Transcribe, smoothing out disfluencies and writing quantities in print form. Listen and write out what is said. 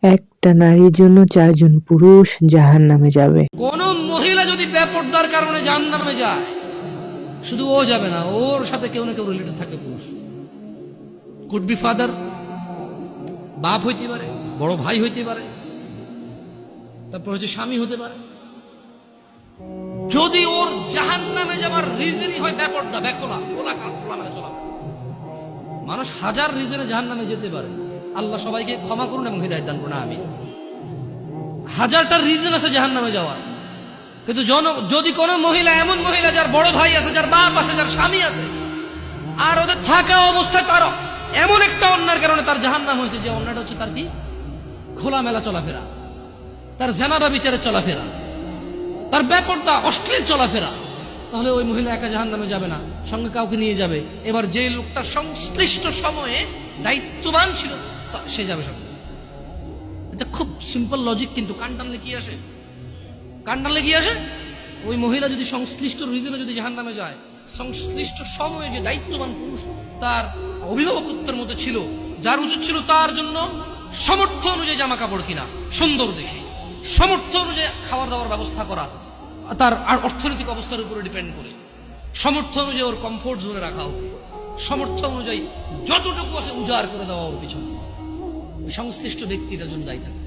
একটা নারীর জন্য 4 জন পুরুষ জাহান্নামে যাবে। কোন মহিলা যদি বেপরদার কারণে জাহান্নামে যায়, শুধু ও যাবে না, ওর সাথে কেউ না কেউ রিলেটেড থাকে পুরুষ। কুড বি ফাদার, বাপ হইতে পারে, বড় ভাই হইতে পারে, তারপর হচ্ছে স্বামী হতে পারে। যদি ওর জাহান্নামে যাবার রিজনই হয় বেপরদা, বেখোলা, খোলা মানে চলা। মানুষ হাজার রিজনে জাহান্নামে যেতে পারে, আল্লাহ সবাইকে ক্ষমা করুন এবং হিদায়াত দান করুন, আমিন। হাজারটা রিজন আছে জাহান্নামে যাওয়ার, কিন্তু যদি কোনো মহিলা, এমন মহিলা যার বড় ভাই আছে, যার বাপ আছে, যার স্বামী আছে, আর ওদের থাকা অবস্থায় তার এমন একটা অন্যায়ের কারণে তার জাহান্নাম হয়েছে, যে অন্যায়টা হচ্ছে তার কি খোলামেলা চলাফেরা, তার জানাবা বিচারের চলাফেরা, তার ব্যাপারটা অশ্লীল চলাফেরা, তাহলে ওই মহিলা একা জাহান্নামে যাবে না, সঙ্গে কাউকে নিয়ে যাবে। এবার যে লোকটা সংশ্লিষ্ট সময়ে দায়িত্ববান ছিল সে যাবে সঙ্গে। এটা খুব সিম্পল লজিক, কিন্তু কান টানলে কি আসে? কান টানলে কি আসে? ওই মহিলা যদি সংশ্লিষ্ট রিজনে যদি জাহান্নামে যায়, সংশ্লিষ্ট সময়ে যে দায়িত্ববান পুরুষ তার অভিভাবকত্বের মধ্যে ছিল, যার উচিত ছিল তার জন্য সামর্থ্য অনুযায়ী জামা কাপড় কিনা সুন্দর দেখে, সামর্থ্য অনুযায়ী খাওয়ার দাওয়ার ব্যবস্থা করা, তার আর অর্থনৈতিক অবস্থার উপরে ডিপেন্ড করে, সামর্থ্য অনুযায়ী ওর কমফোর্ট জোনে রাখা হোক, সামর্থ্য অনুযায়ী যতটুকু আছে উজাড় করে দেওয়া ওর পিছনে, সংশ্লিষ্ট ব্যক্তিটার জন্য দায়ী থাকে।